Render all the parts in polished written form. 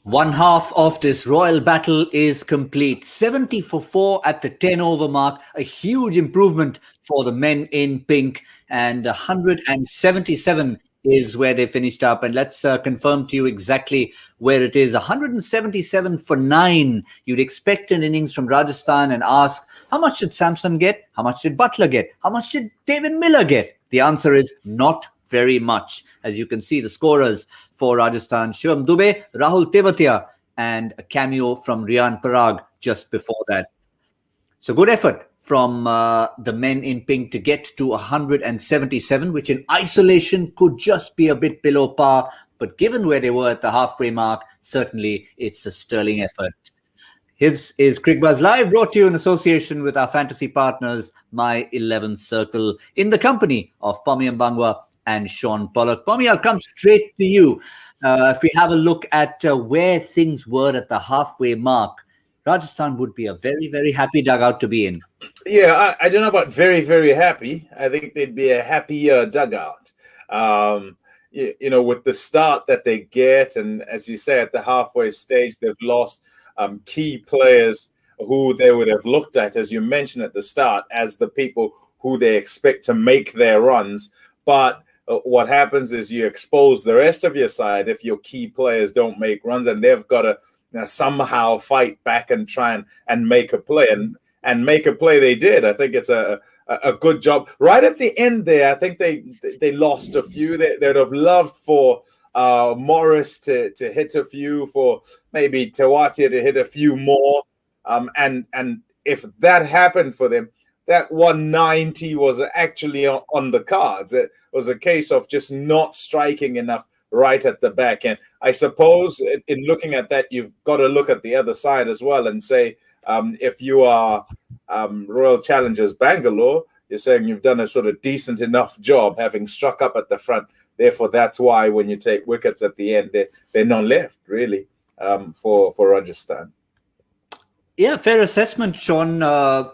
One half of this royal battle is complete. 70 for 4 at the 10-over mark. A huge improvement for the men in pink. And 177 is where they finished up. And let's confirm to you exactly where it is. 177 for 9. You'd expect an innings from Rajasthan and ask, how much did Samson get? How much did Butler get? How much did David Miller get? The answer is not very much. As you can see, the scorers for Rajasthan, Shivam Dube, Rahul Tewatia, and a cameo from Riyan Parag just before that. So good effort from the men in pink to get to 177, which in isolation could just be a bit below par. But given where they were at the halfway mark, certainly it's a sterling effort. This is Cricbuzz Live, brought to you in association with our fantasy partners, My 11th Circle, in the company of Pommie Mbangwa and Shaun Pollock. Pommie, I'll come straight to you. If we have a look at where things were at the halfway mark, Rajasthan would be a very, very happy dugout to be in. Yeah, I don't know about very, very happy. I think they'd be a happier dugout. With the start that they get, and as you say, at the halfway stage, they've lost key players who they would have looked at, as you mentioned at the start, as the people who they expect to make their runs. But what happens is you expose the rest of your side if your key players don't make runs, and they've got to somehow fight back and try and make a play. And make a play they did. I think it's a good job. Right at the end there, I think they lost a few. They'd have loved for Morris to hit a few, for maybe Tewatia to hit a few more. And if that happened for them, that 190 was actually on the cards. It was a case of just not striking enough right at the back end. I suppose in looking at that, you've got to look at the other side as well and say, if you are Royal Challengers Bangalore, you're saying you've done a sort of decent enough job having struck up at the front. Therefore, that's why when you take wickets at the end, they're none left, really, for Rajasthan. Yeah, fair assessment, Shaun.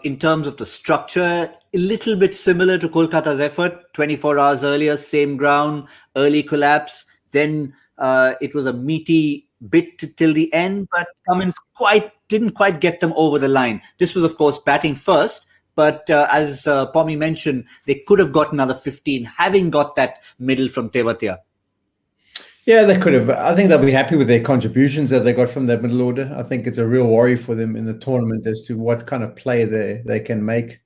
In terms of the structure, a little bit similar to Kolkata's effort. 24 hours earlier, same ground, early collapse. Then it was a meaty bit till the end, but Cummins didn't quite get them over the line. This was, of course, batting first. But as Pommie mentioned, they could have got another 15, having got that middle from Tewatia. Yeah, they could have. I think they'll be happy with their contributions that they got from that middle order. I think it's a real worry for them in the tournament as to what kind of play they can make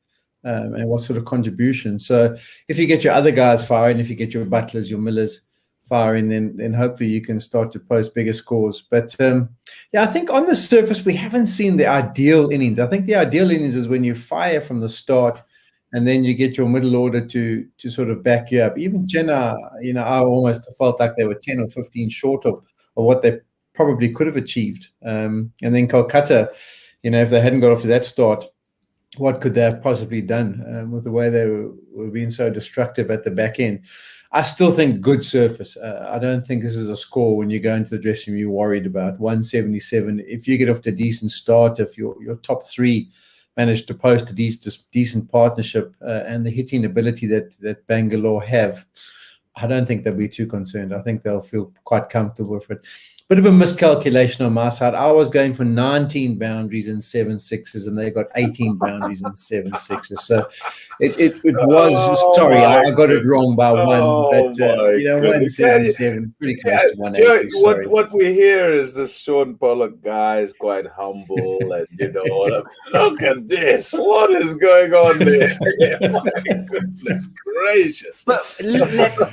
and what sort of contribution. So if you get your other guys firing, if you get your Butlers, your Millers firing, then hopefully you can start to post bigger scores. But I think on the surface, we haven't seen the ideal innings. I think the ideal innings is when you fire from the start and then you get your middle order to sort of back you up. Even Jinnah, I almost felt like they were 10 or 15 short of what they probably could have achieved. And then Kolkata, if they hadn't got off to that start, what could they have possibly done with the way they were being so destructive at the back end? I still think good surface. I don't think this is a score when you go into the dressing room you're worried about. 177. If you get off to a decent start, if your top three managed to post a decent partnership and the hitting ability that Bangalore have, I don't think they'll be too concerned. I think they'll feel quite comfortable with it. Bit of a miscalculation on my side. I was going for 19 boundaries and 7 sixes, and they got 18 boundaries and 7 sixes. So it was, sorry, I got it wrong by one. But, 177, pretty close to 180. What we hear is this Shaun Pollock guy is quite humble. And, look at this. What is going on there? My goodness gracious. But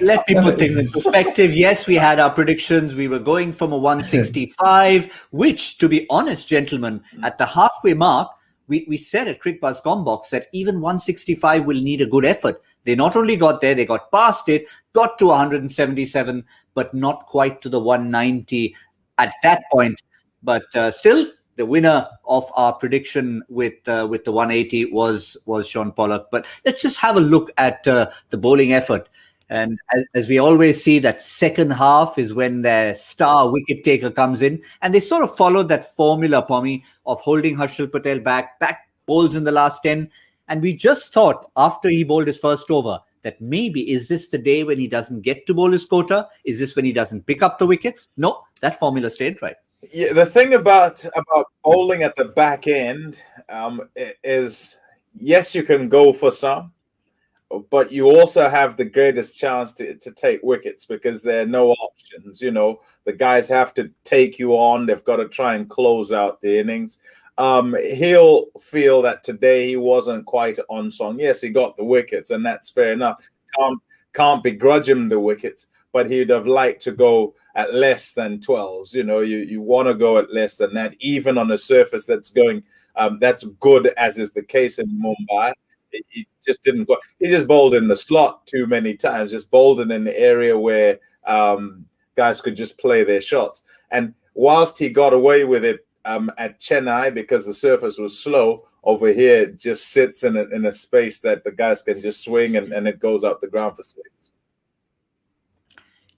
let me put things in perspective. Yes, we had our predictions. We were going from a 165, which, to be honest, gentlemen, at the halfway mark, we said at Cricbuzz Combox that even 165 will need a good effort. They not only got there, they got past it, got to 177, but not quite to the 190 at that point. But still, the winner of our prediction with the 180 was Shaun Pollock. But let's just have a look at the bowling effort. And as we always see, that second half is when their star wicket taker comes in. And they sort of followed that formula, Pommie, of holding Harshal Patel back bowls in the last 10. And we just thought, after he bowled his first over, that maybe, is this the day when he doesn't get to bowl his quota? Is this when he doesn't pick up the wickets? No, that formula stayed right. Yeah, the thing about bowling at the back end is, yes, you can go for some, but you also have the greatest chance to take wickets because there are no options. The guys have to take you on. They've got to try and close out the innings. He'll feel that today he wasn't quite on song. Yes, he got the wickets, and that's fair enough. Can't begrudge him the wickets, but he'd have liked to go at less than 12s. You want to go at less than that, even on a surface that's going that's good, as is the case in Mumbai. He just didn't go. He just bowled in the slot too many times. Just bowled in an area where guys could just play their shots. And whilst he got away with it at Chennai because the surface was slow, over here it just sits in a space that the guys can just swing and it goes out the ground for six.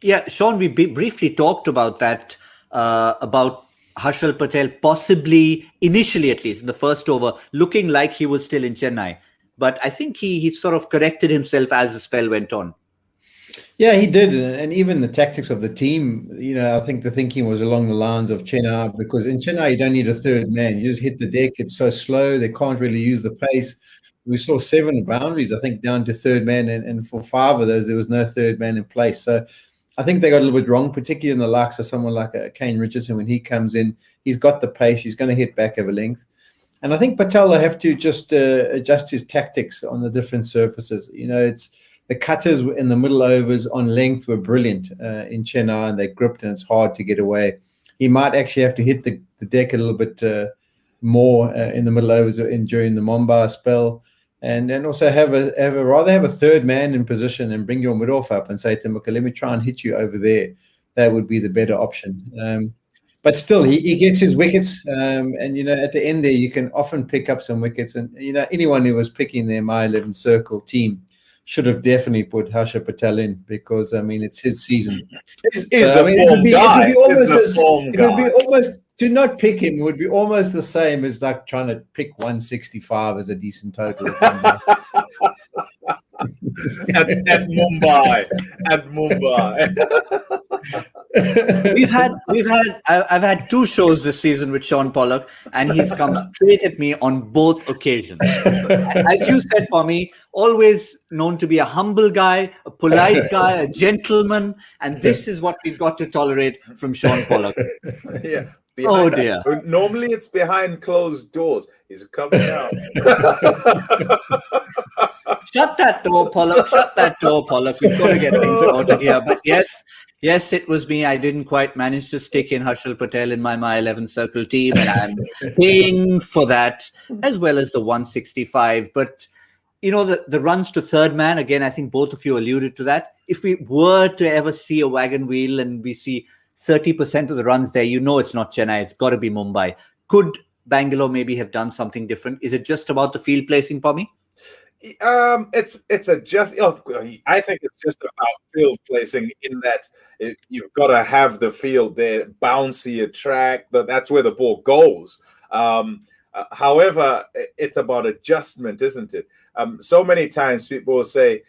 Yeah, Shaun, we briefly talked about that, about Harshal Patel possibly, initially at least, in the first over, looking like he was still in Chennai. But I think he sort of corrected himself as the spell went on. Yeah, he did. And even the tactics of the team, I think the thinking was along the lines of Chennai, because in Chennai, you don't need a third man. You just hit the deck. It's so slow. They can't really use the pace. We saw 7 boundaries, I think, down to third man. And for 5 of those, there was no third man in place. So I think they got a little bit wrong, particularly in the likes of someone like Kane Richardson. When he comes in, he's got the pace. He's going to hit back over length. And I think Patel will have to just adjust his tactics on the different surfaces. It's the cutters in the middle overs on length were brilliant in Chennai, and they gripped, and it's hard to get away. He might actually have to hit the deck a little bit more in the middle overs during the Mumbai spell, and then also have a third man in position and bring your mid-off up and say to him, okay, let me try and hit you over there. That would be the better option. But still, he gets his wickets, and at the end there, you can often pick up some wickets. And anyone who was picking their My 11 Circle team should have definitely put Harshal Patel in, because it's his season. It would be almost to not pick him would be almost the same as like trying to pick 165 as a decent total. at Mumbai. I've had 2 shows this season with Shaun Pollock, and he's come straight at me on both occasions. As you said, Pommie, always known to be a humble guy, a polite guy, a gentleman, and this is what we've got to tolerate from Shaun Pollock. Yeah. Oh dear. Normally it's behind closed doors. He's coming out. Shut that door, Pollock. Shut that door, Pollock. We've got to get things sorted here. But yes, it was me. I didn't quite manage to stick in Harshal Patel in my 11 Circle team, and I'm paying for that, as well as the 165. But, the runs to third man, again, I think both of you alluded to that. If we were to ever see a wagon wheel and we see 30% of the runs there, it's not Chennai. It's got to be Mumbai. Could Bangalore maybe have done something different? Is it just about the field placing, Pommie? I think it's just about field placing, in that you've got to have the field there, bouncy track, that's where the ball goes. However, it's about adjustment, isn't it? So many times people will say,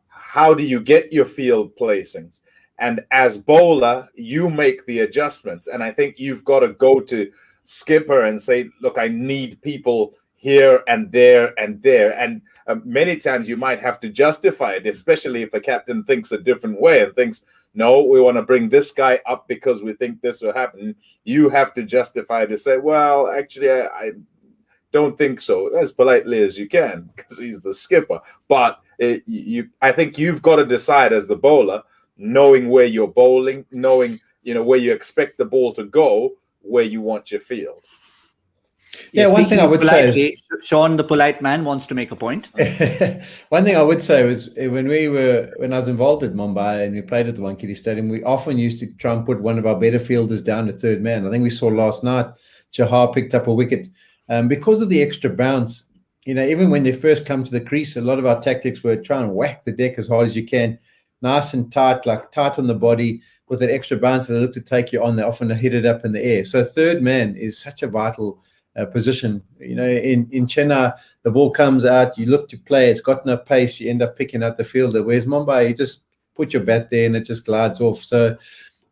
how do you get your field placings? And as bowler, you make the adjustments. And I think you've got to go to skipper and say, look, I need people here and there and there. And many times you might have to justify it, especially if a captain thinks a different way and thinks, no, we want to bring this guy up because we think this will happen. You have to justify to say, well, actually, I don't think so, as politely as you can, because he's the skipper. But I think you've got to decide as the bowler, knowing where you're bowling, knowing where you expect the ball to go, where you want your field. Yeah, one thing I would say is, Shaun, the polite man, wants to make a point. One thing I would say was when I was involved at Mumbai and we played at the Wankhede Stadium, we often used to try and put one of our better fielders down to third man. I think we saw last night Chahar picked up a wicket because of the extra bounce. Even when they first come to the crease, a lot of our tactics were try and whack the deck as hard as you can, nice and tight, like tight on the body with that extra bounce. They look to take you on. They often hit it up in the air. So third man is such a vital position. In Chennai, the ball comes out, you look to play, it's got no pace, you end up picking out the fielder. Whereas Mumbai, you just put your bat there and it just glides off. So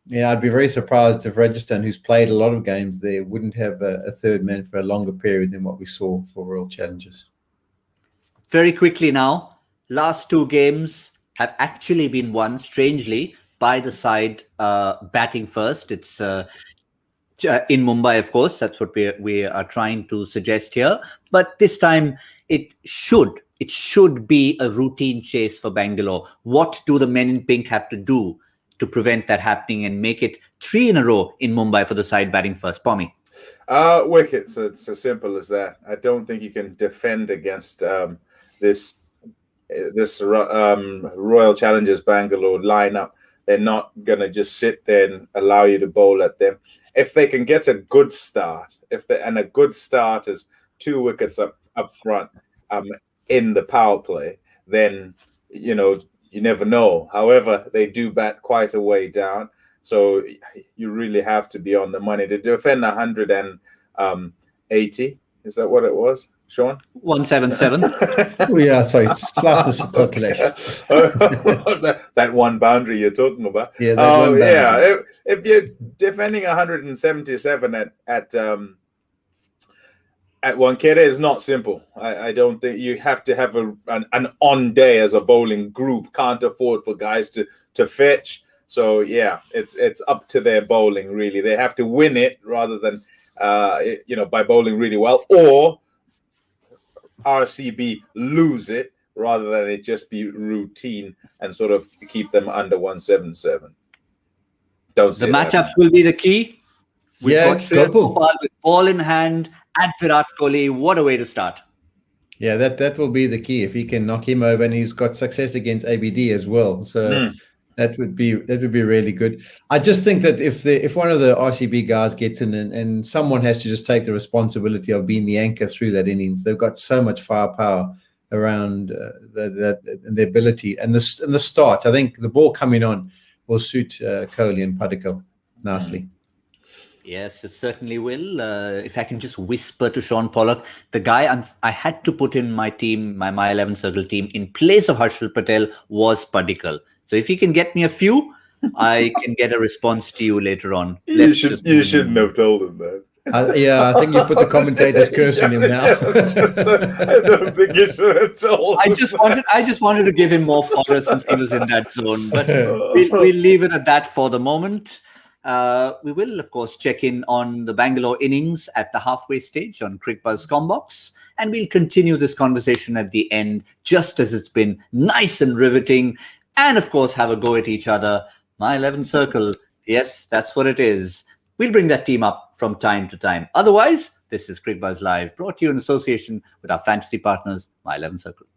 Yeah, I'd be very surprised if Rajasthan, who's played a lot of games there, wouldn't have a third man for a longer period than what we saw for Royal Challengers. Very quickly now, last two games have actually been won, strangely, by the side batting first. It's in Mumbai, of course. That's what we are trying to suggest here. But this time, it should be a routine chase for Bangalore. What do the men in pink have to do to prevent that happening and make it 3 in a row in Mumbai for the side batting first? Pommie. Wickets. It's as simple as that. I don't think you can defend against this Royal Challengers Bangalore lineup. They're not gonna just sit there and allow you to bowl at them. If they can get a good start, and a good start is 2 wickets up front in the power play, then you never know. However, they do bat quite a way down, so you really have to be on the money to defend 180. Is that what it was, Shaun? 177. Oh, yeah, sorry, slightness of calculation. that one boundary you're talking about. Yeah, that one boundary. Yeah. If you're defending 177 at Wankhede, is not simple. I don't think you have to have an on day as a bowling group. Can't afford for guys to fetch. So yeah, it's up to their bowling really. They have to win it rather than by bowling really well, or RCB lose it rather than it just be routine and sort of keep them under 177. Don't say the matchups will be the key. We've got Shreyas Gopal Gopal with ball in hand at Virat Kohli. What a way to start. Yeah, that will be the key if he can knock him over, and he's got success against ABD as well. So that would be really good. I just think that if one of the RCB guys gets in and someone has to just take the responsibility of being the anchor through that innings. They've got so much firepower around the ability and the start. I think the ball coming on will suit Kohli and Padikkal nicely. Yes, it certainly will. If I can just whisper to Shaun Pollock, the guy I had to put in my team, my 11 Circle team, in place of Harshal Patel was Padikkal. So if he can get me a few, I can get a response to you later on. You shouldn't have told him that. I think you put the commentator's curse on him now. I don't think you should have told him. I just wanted to give him more fodder since he was in that zone. But we'll leave it at that for the moment. We will, of course, check in on the Bangalore innings at the halfway stage on Cricbuzz Combox, and we'll continue this conversation at the end, just as it's been nice and riveting, and of course have a go at each other. My 11 Circle, yes, that's what it is. We'll bring that team up from time to time. Otherwise, this is Cricbuzz Live, brought to you in association with our fantasy partners, My 11 Circle.